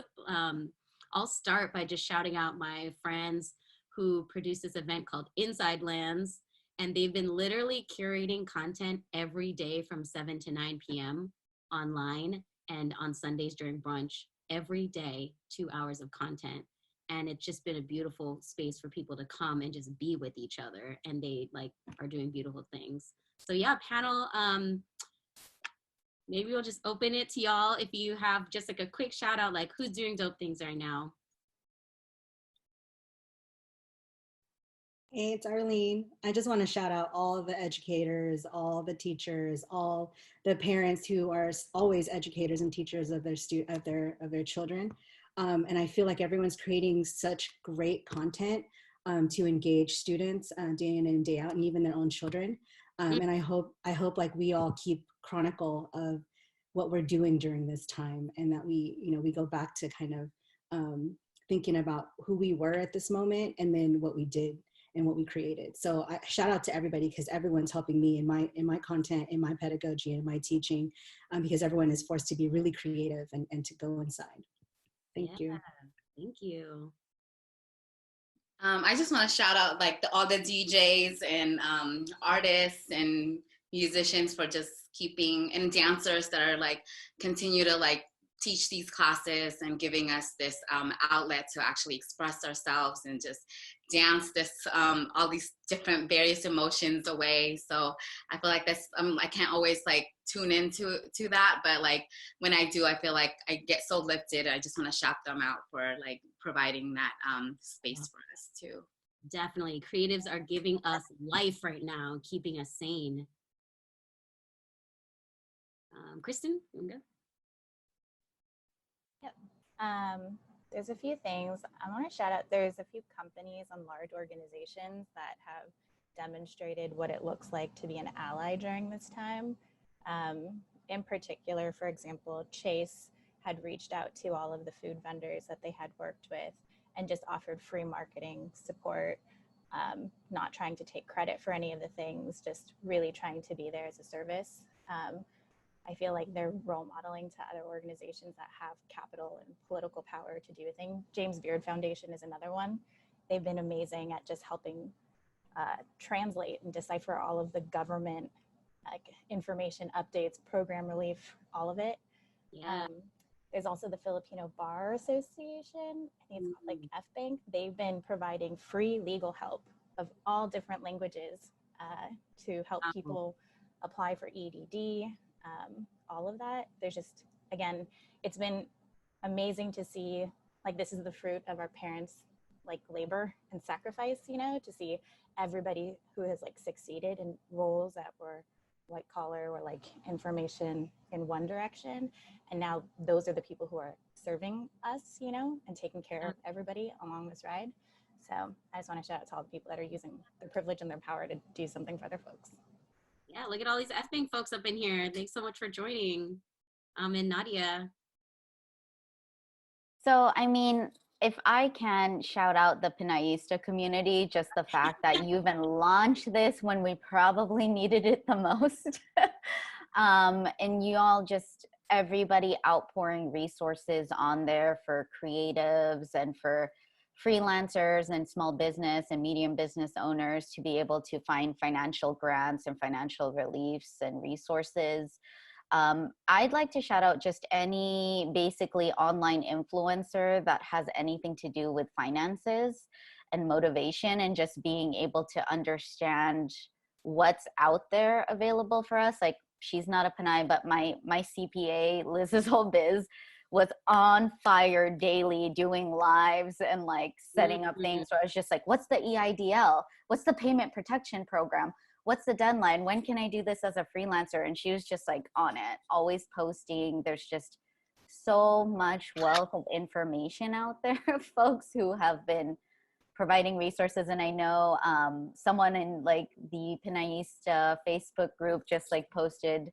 I'll start by just shouting out my friends who produce this event called Inside Lands, and they've been literally curating content every day from 7 to 9 p.m. online and on Sundays during brunch. Every day, 2 hours of content. And it's just been a beautiful space for people to come and just be with each other. And they like are doing beautiful things. So yeah, panel, maybe we'll just open it to y'all if you have just like a quick shout out, like who's doing dope things right now. Hey, it's Arlene. I just want to shout out all the educators, all the teachers, all the parents who are always educators and teachers of their children. And I feel like everyone's creating such great content to engage students day in and day out, and even their own children. And I hope like we all keep chronicle of what we're doing during this time, and that we go back to kind of thinking about who we were at this moment, and then what we did and what we created. So I shout out to everybody, because everyone's helping me in my content, in my pedagogy, and my teaching, because everyone is forced to be really creative and to go inside. Thank you. Thank you. I just want to shout out like all the DJs and artists and musicians for just keeping, and dancers that are like continue to like teach these classes and giving us this outlet to actually express ourselves and just dance this all these different various emotions away. So I feel like that's I can't always like tune into that, but like when I do, I feel like I get so lifted. I just want to shout them out for like providing that space for us too. Definitely, creatives are giving us life right now, keeping us sane. Kristen, you wanna go? Yep. There's a few things I want to shout out. There's a few companies and large organizations that have demonstrated what it looks like to be an ally during this time. In particular, for example, Chase had reached out to all of the food vendors that they had worked with and just offered free marketing support, not trying to take credit for any of the things, just really trying to be there as a service. I feel like they're role modeling to other organizations that have capital and political power to do a thing. James Beard Foundation is another one. They've been amazing at just helping translate and decipher all of the government like information updates, program relief, all of it. Yeah. There's also the Filipino Bar Association. I think it's called like FBank. They've been providing free legal help of all different languages to help people apply for EDD, all of that. There's just, again, it's been amazing to see, like, this is the fruit of our parents' like labor and sacrifice, you know, to see everybody who has like succeeded in roles that were white collar or like information in one direction. And now those are the people who are serving us, you know, and taking care of everybody along this ride. So I just want to shout out to all the people that are using their privilege and their power to do something for other folks. Yeah, look at all these FBank folks up in here. Thanks so much for joining. And Nadia. So, I mean, if I can shout out the Pinayista community, just the fact that you even launched this when we probably needed it the most. And you all just, everybody outpouring resources on there for creatives and for freelancers and small business and medium business owners to be able to find financial grants and financial reliefs and resources. I'd like to shout out just any basically online influencer that has anything to do with finances and motivation and just being able to understand what's out there available for us. Like, she's not a Pinay, but my CPA, Liz's whole biz, was on fire daily doing lives and like setting up things. So I was just like, what's the EIDL? What's the payment protection program? What's the deadline? When can I do this as a freelancer? And she was just like on it, always posting. There's just so much wealth of information out there, folks who have been providing resources. And I know someone in like the Pinayista Facebook group just like posted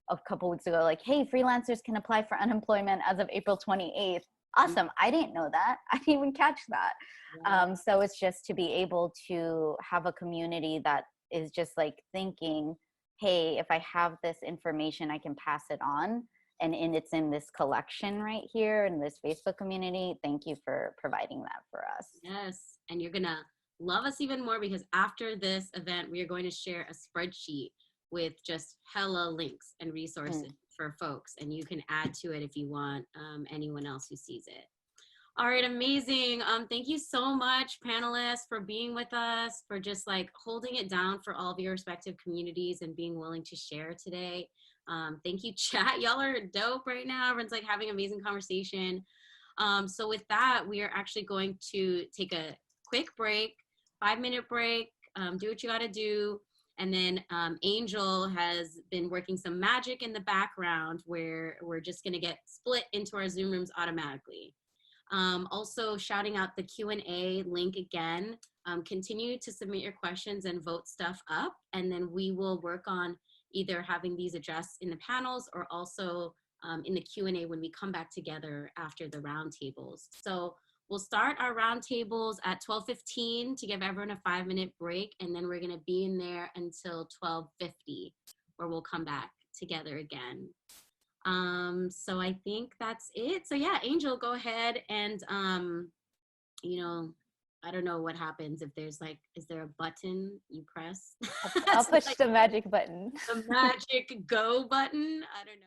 a couple weeks ago, like, hey, freelancers can apply for unemployment as of April 28th. Awesome. I didn't know that. I didn't even catch that. So it's just to be able to have a community that is just like thinking, hey, if I have this information, I can pass it on. And it's in this collection right here in this Facebook community. Thank you for providing that for us. Yes. And you're going to love us even more because after this event, we are going to share a spreadsheet with just hella links and resources for folks. And you can add to it if you want anyone else who sees it. All right, amazing. Thank you so much, panelists, for being with us, for just like holding it down for all of your respective communities and being willing to share today. Thank you, chat. Y'all are dope right now. Everyone's like having amazing conversation. So with that, we are actually going to take a quick break, 5-minute break, do what you gotta do. And then Angel has been working some magic in the background where we're just gonna get split into our Zoom rooms automatically. Also shouting out the Q&A link again. Continue to submit your questions and vote stuff up, and then we will work on either having these addressed in the panels or also in the Q&A when we come back together after the roundtables. So we'll start our roundtables at 12:15 to give everyone a 5-minute break, and then we're gonna be in there until 12:50, where we'll come back together again. So I think that's it. So yeah, Angel, go ahead and, you know, I don't know what happens if there's like, is there a button you press? I'll push the magic button. The magic go button. I don't know.